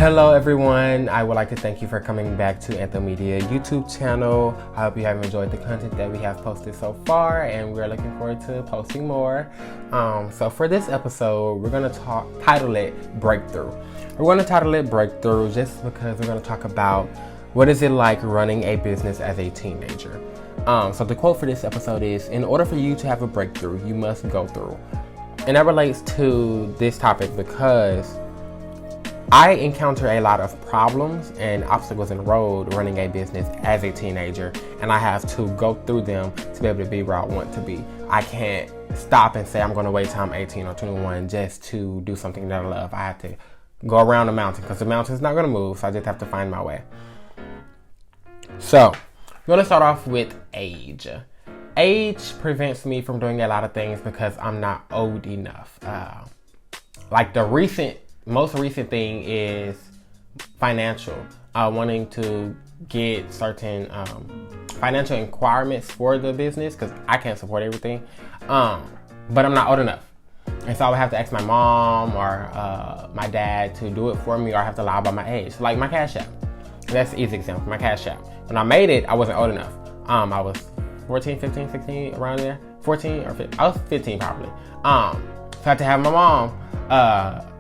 Hello everyone, I would like to thank you for coming back to Antho-Media YouTube channel. I hope you have enjoyed the content that we have posted so far, and we're looking forward to posting more. So for this episode, we're going to title it Breakthrough. We're going to title it Breakthrough just because we're going to talk about what is it like running a business as a teenager. So the quote for this episode is, in order for you to have a breakthrough, you must go through. And that relates to this topic because I encounter a lot of problems and obstacles in the road running a business as a teenager, and I have to go through them to be able to be where I want to be. I can't stop and say I'm going to wait till I'm 18 or 21 just to do something that I love. I have to go around the mountain because the mountain's not going to move, so I just have to find my way. So, I'm going to start off with age. Age prevents me from doing a lot of things because I'm not old enough. Like the most recent thing is financial. Wanting to get certain financial requirements for the business because I can't support everything. But I'm not old enough. And so I would have to ask my mom or my dad to do it for me, or I have to lie about my age. Like my Cash App. That's an easy example, my Cash App. When I made it, I wasn't old enough. I was 14, 15, 16, around there. 14 or 15. I was 15 probably. So I had to have my mom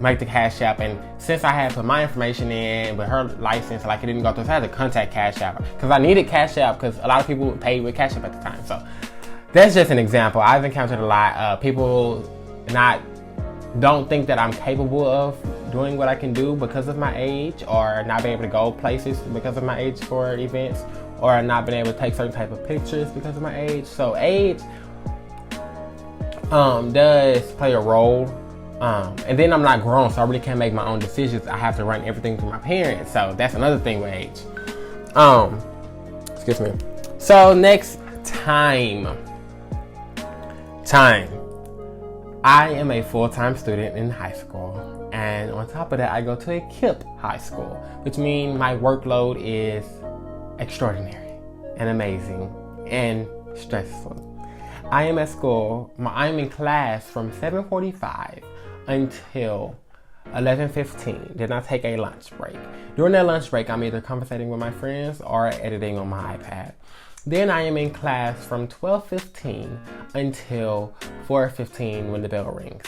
make the Cash App, and since I had put my information in with her license, like it didn't go through, so I had to contact Cash App because I needed Cash App because a lot of people paid with Cash App at the time. So that's just an example. I've encountered a lot. People don't think that I'm capable of doing what I can do because of my age, or not being able to go places because of my age for events, or not being able to take certain type of pictures because of my age. So age does play a role. And then I'm not grown, so I really can't make my own decisions. I have to run everything through my parents. So that's another thing with age. Excuse me. So next, time. I am a full-time student in high school. And on top of that, I go to a KIPP high school, which means my workload is extraordinary and amazing and stressful. I am at school. I'm in class from 7:45 until 11:15. Then I take a lunch break. During that lunch break, I'm either conversating with my friends or editing on my iPad. Then I am in class from 12:15 until 4:15 when the bell rings.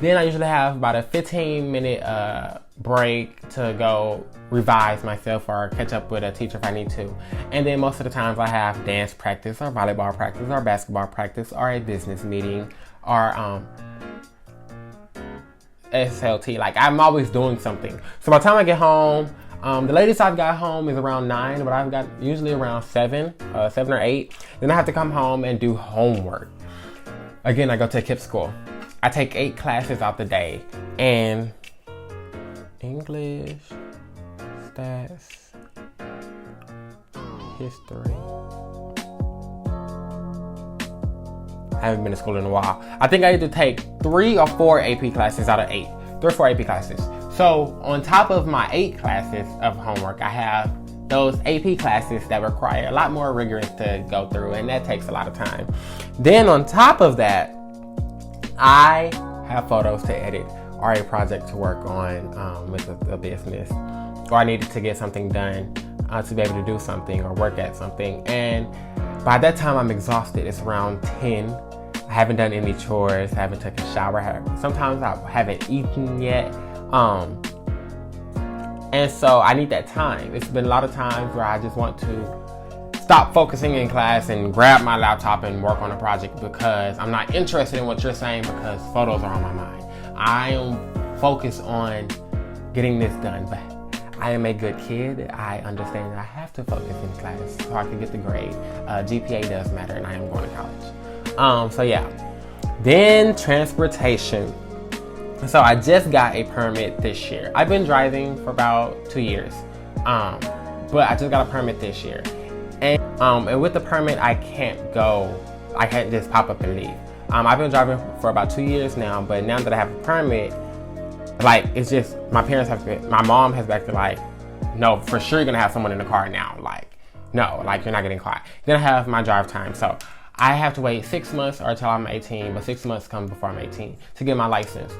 Then I usually have about a 15-minute break to go revise myself or catch up with a teacher if I need to. And then most of the times I have dance practice or volleyball practice or basketball practice or a business meeting or SLT. Like, I'm always doing something. So by the time I get home, the latest I've got home is around 9, but I've got usually around 7 or 8. Then I have to come home and do homework. Again, I go to a KIPP school. I take 8 classes out the day, and English, stats, history. I haven't been to school in a while. I think I either take 3 or 4 AP classes out of 8. 3 or 4 AP classes. So on top of my 8 classes of homework, I have those AP classes that require a lot more rigorous to go through, and that takes a lot of time. Then on top of that, I have photos to edit or a project to work on with the business, or I needed to get something done to be able to do something or work at something. And by that time, I'm exhausted. It's around 10. I haven't done any chores. I haven't taken a shower. Sometimes I haven't eaten yet. And so I need that time. It's been a lot of times where I just want to stop focusing in class and grab my laptop and work on a project because I'm not interested in what you're saying because photos are on my mind. I am focused on getting this done, but I am a good kid. I understand that I have to focus in class so I can get the grade. GPA does matter, and I am going to college. So yeah. Then transportation. So I just got a permit this year. I've been driving for about 2 years, but I just got a permit this year. And with the permit, I can't just pop up and leave. I've been driving for about 2 years now, but now that I have a permit, like, it's just, my mom has been like, no, for sure you're gonna have someone in the car now. Like, no, like, you're not getting caught. Then I have my drive time. So I have to wait 6 months or until I'm 18, but 6 months comes before I'm 18 to get my license.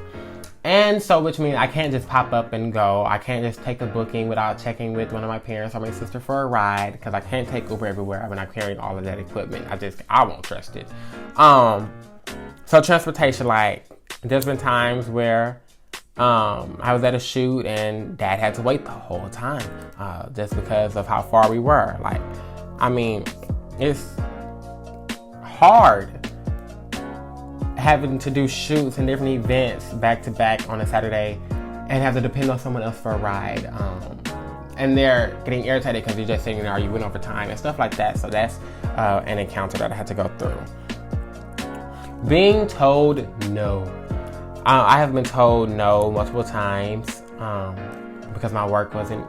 And so, which means I can't just pop up and go. I can't just take a booking without checking with one of my parents or my sister for a ride, because I can't take Uber everywhere when I'm carrying all of that equipment. I won't trust it. So transportation, like, there's been times where I was at a shoot and Dad had to wait the whole time just because of how far we were. Like, I mean, it's hard having to do shoots and different events back to back on a Saturday and have to depend on someone else for a ride. And they're getting irritated because you're just sitting there, you went over time and stuff like that. So that's an encounter that I had to go through. Being told no. I have been told no multiple times because my work wasn't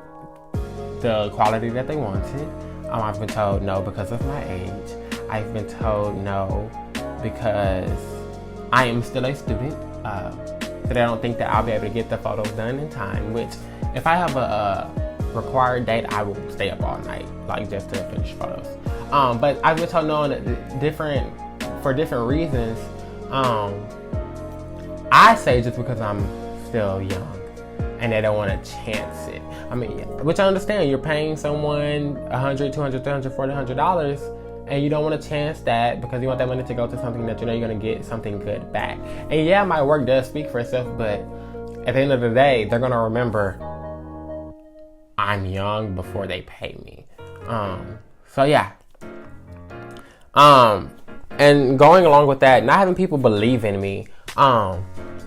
the quality that they wanted. I've been told no because of my age. I've been told no because I am still a student, so they don't think that I'll be able to get the photos done in time, which if I have a required date, I will stay up all night, like, just to finish photos. But I've been told no for different reasons. I say just because I'm still young and they don't want to chance it. I mean, which I understand. You're paying someone $100, $200, $300, $400, $100, and you don't want to chance that because you want that money to go to something that you know you're going to get something good back. And yeah, my work does speak for itself, but at the end of the day, they're going to remember I'm young before they pay me. So yeah. And going along with that, not having people believe in me.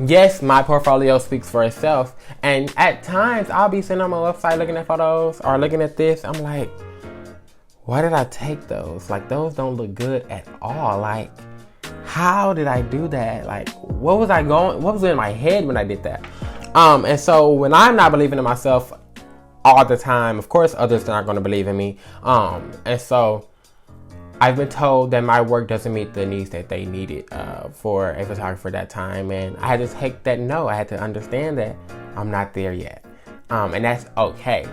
Yes, my portfolio speaks for itself. And at times, I'll be sitting on my website looking at photos or looking at this. I'm like, why did I take those? Like, those don't look good at all. Like, how did I do that? Like, what was in my head when I did that? And so when I'm not believing in myself all the time, of course, others are not going to believe in me. And so I've been told that my work doesn't meet the needs that they needed for a photographer that time. And I had to take that no. I had to understand that I'm not there yet. And that's okay.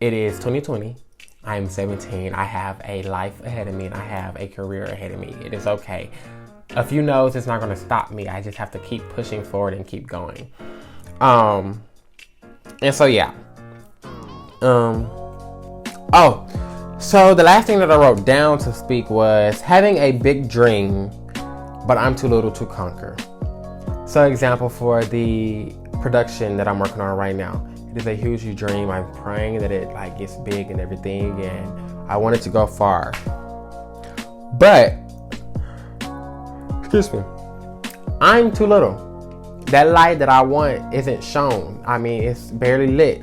It is 2020. I'm 17. I have a life ahead of me and I have a career ahead of me. It is okay. A few no's is not going to stop me. I just have to keep pushing forward and keep going. And so, yeah. So the last thing that I wrote down to speak was having a big dream, but I'm too little to conquer. So example for the production that I'm working on right now. It is a huge dream. I'm praying that it gets big and everything, and I want it to go far. But, excuse me, I'm too little. That light that I want isn't shown. I mean, it's barely lit.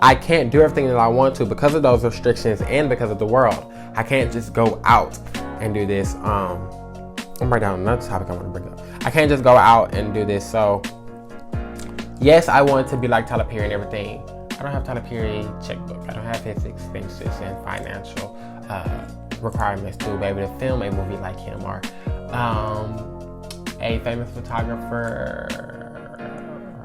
I can't do everything that I want to because of those restrictions and because of the world. I can't just go out and do this. I'm writing down another topic I want to bring up. I can't just go out and do this. So, yes, I want to be like Tyler Perry and everything. I don't have Tyler Perry checkbook. I don't have his expenses and financial requirements to be able to film a movie like him or a famous photographer.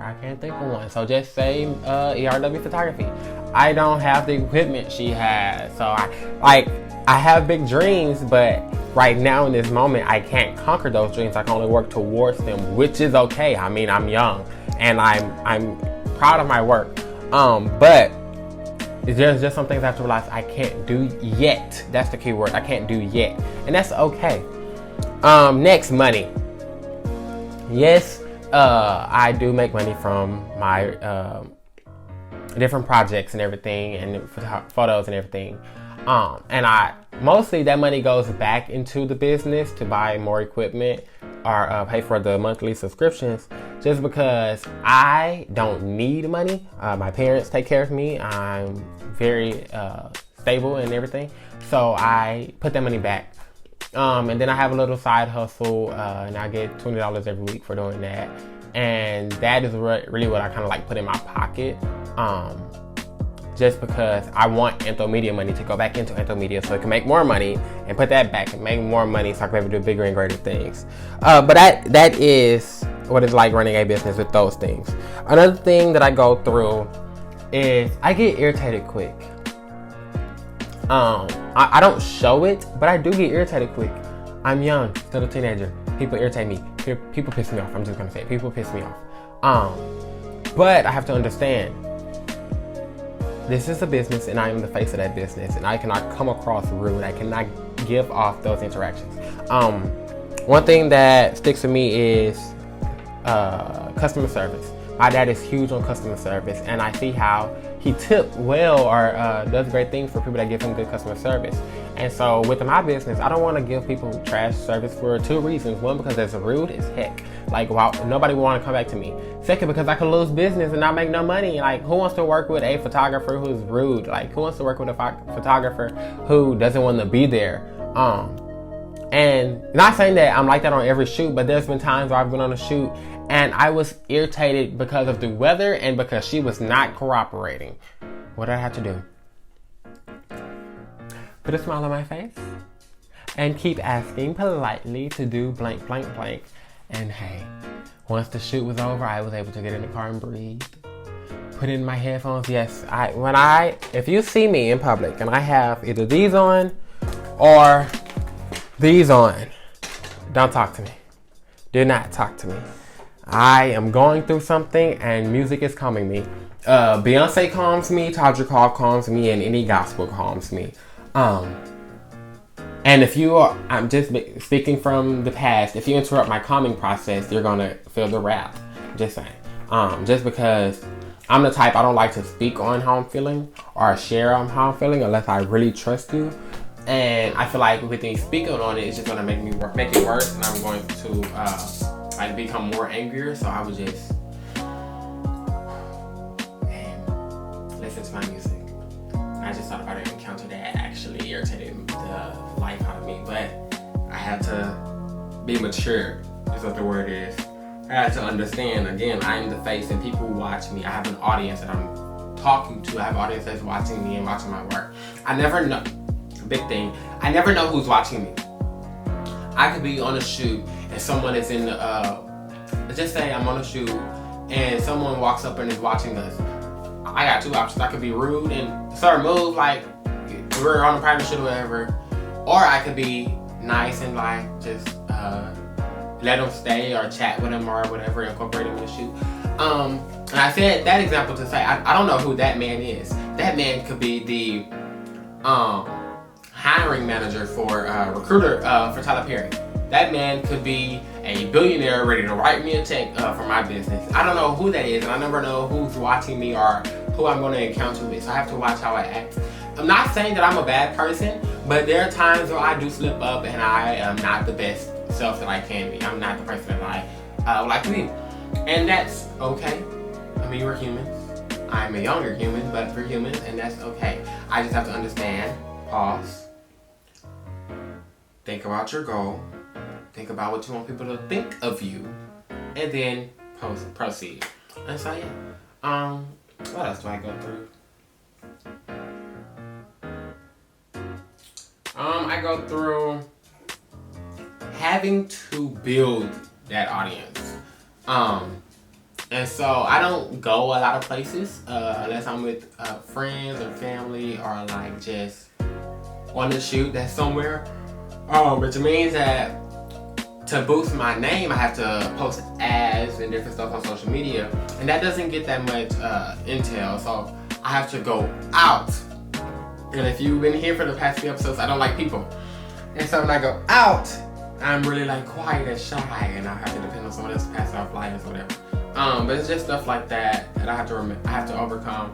I can't think of one. So just say ERW photography. I don't have the equipment she has. So I have big dreams, but right now in this moment, I can't conquer those dreams. I can only work towards them, which is okay. I mean, I'm young and I'm proud of my work. But there's just some things I have to realize I can't do yet. That's the key word. I can't do yet. And that's okay. Next, money. Yes. I do make money from my different projects and everything, and photos and everything. And mostly that money goes back into the business to buy more equipment or pay for the monthly subscriptions, just because I don't need money. My parents take care of me. I'm very stable and everything, so I put that money back. And then I have a little side hustle, and I get $20 every week for doing that. And that is really what I kind of like put in my pocket, just because I want Antho-Media money to go back into Antho-Media so it can make more money and put that back and make more money so I can be able to do bigger and greater things. But that is what it's like running a business with those things. Another thing that I go through is I get irritated quick. I don't show it, but I do get irritated quick. I'm young, still a teenager. People irritate me. People piss me off. I'm just gonna say it. People piss me off. But I have to understand, this is a business and I am the face of that business, and I cannot come across rude. I cannot give off those interactions. One thing that sticks with me is customer service. My dad is huge on customer service, and I see how he tips well or does great things for people that give him good customer service. And so with my business, I don't want to give people trash service for 2 reasons. One, because it's rude as heck. Like, wow, nobody will want to come back to me. Second, because I could lose business and not make no money. Like, who wants to work with a photographer who's rude? Like, who wants to work with a photographer who doesn't want to be there? And not saying that I'm like that on every shoot, but there's been times where I've been on a shoot and I was irritated because of the weather and because she was not cooperating. What did I have to do? Put a smile on my face and keep asking politely to do blank, blank, blank. And hey, once the shoot was over, I was able to get in the car and breathe. Put in my headphones. Yes, if you see me in public and I have either these on or these on, don't talk to me. Do not talk to me. I am going through something and music is calming me. Beyonce calms me, Todrick Hall calms me, and any gospel calms me. And if you are, I'm just speaking from the past, if you interrupt my calming process, you're gonna feel the wrath. Just saying. Just because I'm the type, I don't like to speak on how I'm feeling or share on how I'm feeling unless I really trust you. And I feel like with me speaking on it, it's just gonna make it worse, and I'm going to become more angrier. So I would just listen to my music. I just thought about an encounter that actually irritated the life out of me, but I had to be mature, is what the word is. I had to understand, again, I'm the face and people watch me. I have an audience that I'm talking to. I have an audience that's watching me and watching my work. I never know, big thing, I never know who's watching me. I could be on a shoot and someone is in the, just say I'm on a shoot and someone walks up and is watching us. I got 2 options. I could be rude and sir, move, like we're on a private shoot or whatever, or I could be nice and like just let them stay or chat with them or whatever, incorporate them in the shoot. And I said that example to say I don't know who that man is. That man could be the hiring manager for recruiter for Tyler Perry. That man could be a billionaire ready to write me a check for my business. I don't know who that is, and I never know who's watching me or who I'm going to encounter with. So I have to watch how I act. I'm not saying that I'm a bad person, but there are times where I do slip up and I am not the best self that I can be. I'm not the person that I would like to be. And that's okay. I mean, we're humans. I'm a younger human, but we're humans, and that's okay. I just have to understand, pause, think about your goal, think about what you want people to think of you, and then proceed. And so yeah. What else do I go through? I go through having to build that audience. And so I don't go a lot of places unless I'm with friends or family or like just on the shoot that's somewhere. Which means that to boost my name, I have to post ads and different stuff on social media, and that doesn't get that much intel. So I have to go out. And if you've been here for the past few episodes, I don't like people, and so when I go out, I'm really like quiet and shy, and I have to depend on someone else to pass off flyers or whatever. But it's just stuff like that that I have to overcome.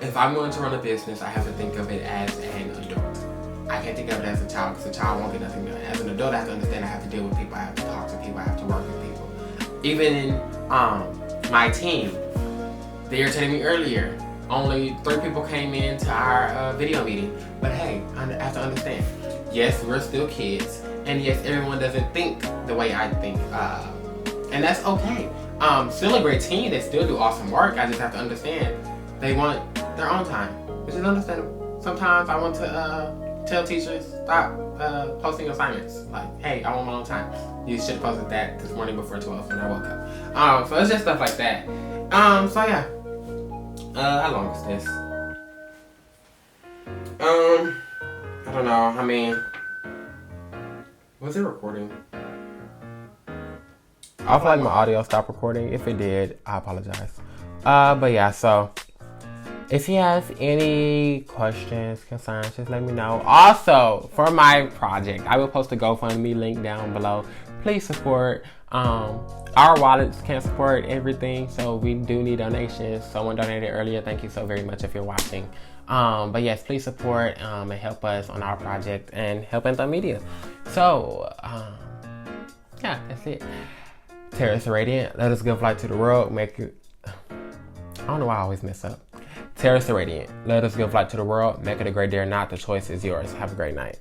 If I'm going to run a business, I have to think of it as an adult. I can't think of it as a child because a child won't get nothing done. As an adult, I have to understand I have to deal with people, I have to talk to people, I have to work with people. Even in my team, they irritated me earlier. Only 3 people came into our video meeting. But hey, I have to understand. Yes, we're still kids. And yes, everyone doesn't think the way I think. And that's okay. Still a great team. They still do awesome work. I just have to understand they want their own time, which is understandable. Sometimes I want to tell teachers, stop posting assignments. Like, hey, I want my own time. You should have posted that this morning before 12 when I woke up. So it's just stuff like that. So yeah. How long is this? I don't know. I mean, was it recording? I feel like my audio stopped recording. If it did, I apologize. But yeah, so if you have any questions, concerns, just let me know. Also, for my project, I will post a GoFundMe link down below. Please support. Our wallets can't support everything, so we do need donations. Someone donated earlier. Thank you so very much if you're watching. But yes, please support and help us on our project and help Antho-Media. So, yeah, that's it. Terrace Radiant, let us give light to the world. Make it. I don't know why I always mess up. Terrace Radiant, let us give light to the world. Make it a great day or not. The choice is yours. Have a great night.